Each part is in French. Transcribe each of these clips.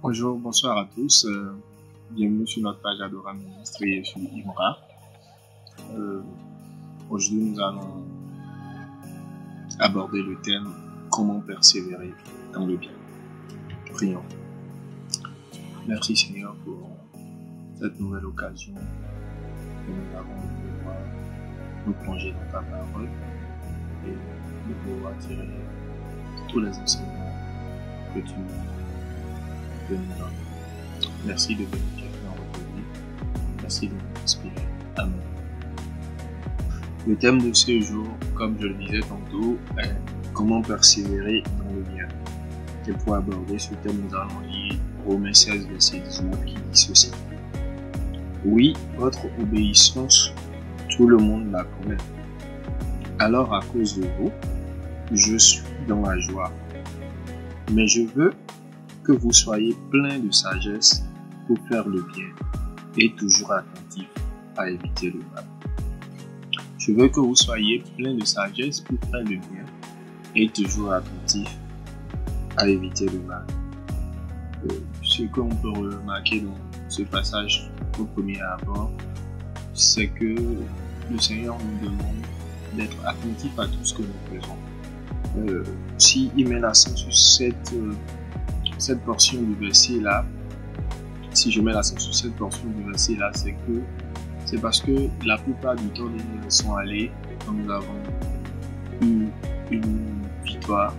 Bonjour, bonsoir à tous. Bienvenue sur notre page Adora Ministre et sur Imra. Aujourd'hui, nous allons aborder le thème comment persévérer dans le bien. Prions. Merci Seigneur pour cette nouvelle occasion que nous avons de pouvoir nous plonger dans ta parole et de pouvoir tirer tous les enseignements que tu nous donnes. Merci de bénir en retenir. Merci de nous inspirer. Amen. Le thème de ce jour, comme je le disais tantôt, est comment persévérer dans le bien. Et pour aborder ce thème, nous allons lire Romains 16, verset 19 qui dit ceci. Oui, votre obéissance, tout le monde la connaît. Alors à cause de vous, je suis dans la joie. Mais je veux que vous soyez pleins de sagesse pour faire le bien et toujours attentifs à éviter le mal. Je veux que vous soyez pleins de sagesse pour faire le bien et toujours attentifs à éviter le mal. Ce qu'on peut remarquer dans ce passage au premier abord, c'est que le Seigneur nous demande d'être attentifs à tout ce que nous faisons. S'il met l'accent sur cette portion du verset là, si je mets l'accent sur cette portion du verset là, c'est parce que la plupart du temps nous laissons aller quand nous avons eu une victoire,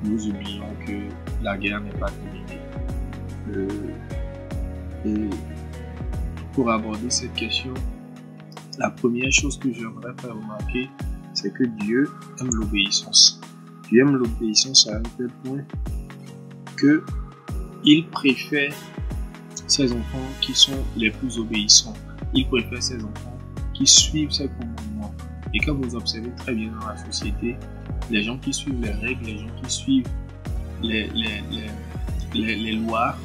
nous oublions que la guerre n'est pas terminée. Et pour aborder cette question, la première chose que j'aimerais faire remarquer, c'est que Dieu aime l'obéissance. Dieu aime l'obéissance à un tel point que il préfère ses enfants qui sont les plus obéissants. Il préfère ses enfants qui suivent ses commandements. Et quand vous observez très bien dans la société, les gens qui suivent les règles, les gens qui suivent les lois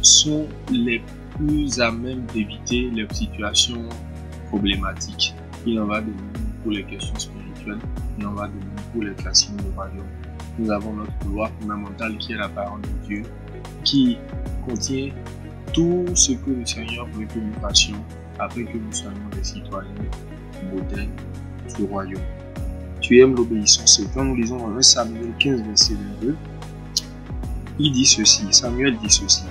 sont les plus à même d'éviter les situations problématiques. Il en va de même pour les questions spirituelles, il en va de même pour les questions du royaume. Nous avons notre loi fondamentale qui est la parole de Dieu, qui contient tout ce que le Seigneur veut que nous fassions afin que nous soyons des citoyens modèles du royaume. Tu aimes l'obéissance. Et quand nous lisons dans 1 Samuel 15, verset 22, il dit ceci, Samuel dit ceci.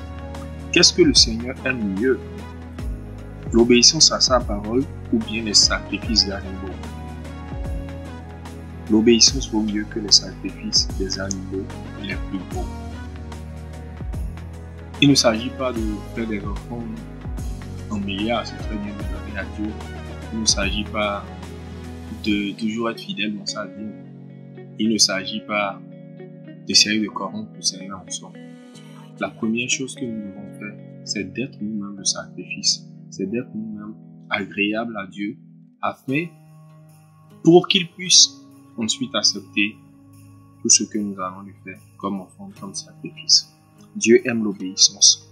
Qu'est-ce que le Seigneur aime mieux? L'obéissance à sa parole ou bien les sacrifices d'animaux? L'obéissance vaut mieux que les sacrifices des animaux les plus beaux. Il ne s'agit pas de faire des enfants en milliards, c'est très bien de donner à Dieu. Il ne s'agit pas de toujours être fidèle dans sa vie. Il ne s'agit pas d'essayer de corrompre le Seigneur en soi. La première chose que nous devons faire, c'est d'être nous-mêmes le sacrifice. C'est d'être nous-mêmes agréables à Dieu afin pour qu'il puisse ensuite accepter tout ce que nous allons lui faire comme offrande, comme sacrifice. Dieu aime l'obéissance.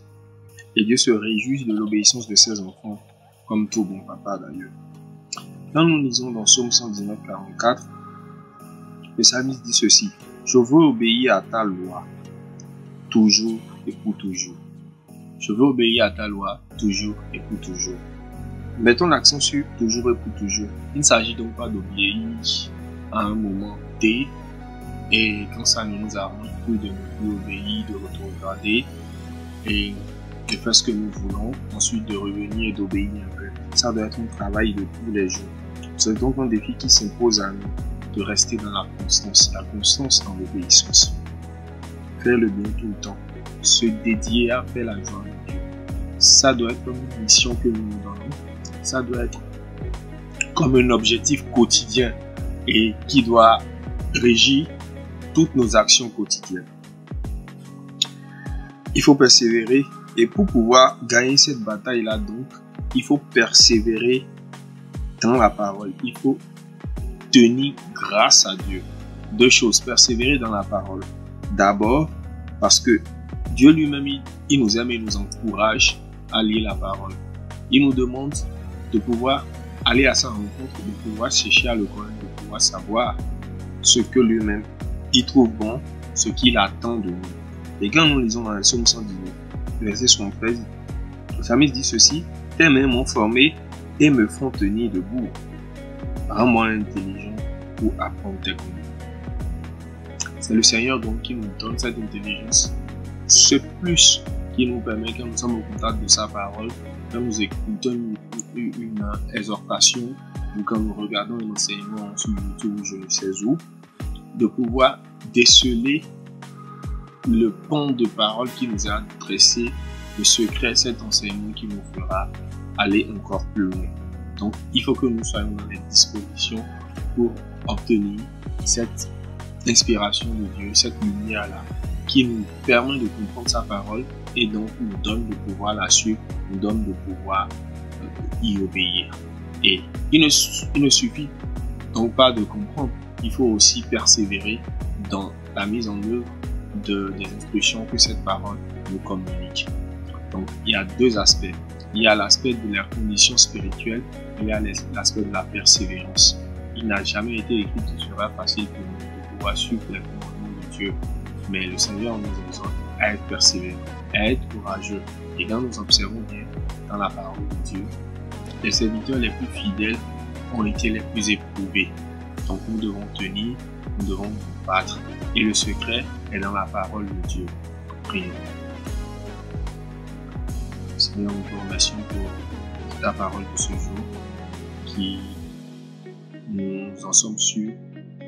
Et Dieu se réjouit de l'obéissance de ses enfants, comme tout bon papa d'ailleurs. Quand nous lisons dans Psaume 119, 44, le psalmiste dit ceci. Je veux obéir à ta loi, toujours et pour toujours. Je veux obéir à ta loi, toujours et pour toujours. Mettons l'accent sur toujours et pour toujours. Il ne s'agit donc pas d'obéir à un moment T et quand ça ne nous arrange plus de ne plus obéir, de regarder et de faire ce que nous voulons, ensuite de revenir et d'obéir un peu. Ça doit être un travail de tous les jours. C'est donc un défi qui s'impose à nous de rester dans la constance dans l'obéissance. Faire le bien tout le temps, se dédier à faire la joie de Dieu. Ça doit être comme une mission que nous nous donnons. Ça doit être comme un objectif quotidien et qui doit régir toutes nos actions quotidiennes. Il faut persévérer et pour pouvoir gagner cette bataille-là, donc, il faut persévérer dans la parole. Il faut tenir grâce à Dieu. Deux choses, persévérer dans la parole. D'abord, parce que Dieu lui-même, il nous aime et nous encourage à lire la parole. Il nous demande de pouvoir aller à sa rencontre, de pouvoir chercher à le connaître, de pouvoir savoir ce que lui-même il trouve bon, ce qu'il attend de nous. Et quand nous lisons dans le psaume 119, verset 73, le psalmiste dit ceci: tes mains m'ont formé et me font tenir debout. Rends-moi intelligent pour apprendre tes commandements. C'est le Seigneur donc qui nous donne cette intelligence, ce plus qui nous permet, quand nous sommes au contact de sa parole, quand nous écoutons une exhortation ou quand nous regardons un enseignement sur YouTube ou je ne sais où, de pouvoir déceler le pan de parole qui nous a adressé, le secret, cet enseignement qui nous fera aller encore plus loin. Donc, il faut que nous soyons dans les dispositions pour obtenir cette inspiration de Dieu, cette lumière-là, qui nous permet de comprendre sa parole et donc nous donne de pouvoir la suivre, nous donne de pouvoir y obéir. Et il ne suffit donc pas de comprendre, il faut aussi persévérer dans la mise en œuvre des instructions que cette parole nous communique. Donc, il y a deux aspects. Il y a l'aspect de la condition spirituelle et il y a l'aspect de la persévérance. Il n'a jamais été écrit que ce sera facile pour nous de pouvoir suivre les commandements de Dieu. Mais le Seigneur nous exhorte à être persévérants, à être courageux. Et quand nous observons bien dans la parole de Dieu, les serviteurs les plus fidèles ont été les plus éprouvés. Donc nous devons tenir, nous devons nous battre. Et le secret est dans la parole de Dieu. Prions. Seigneur, nous te remercions pour ta parole de ce jour qui, nous en sommes sûrs,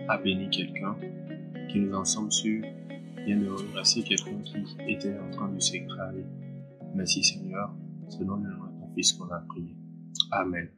a béni quelqu'un, qui nous en sommes sûrs, vient de remercier quelqu'un qui était en train de s'écraser. Merci Seigneur, c'est dans le nom de ton Fils qu'on a prié. Amen.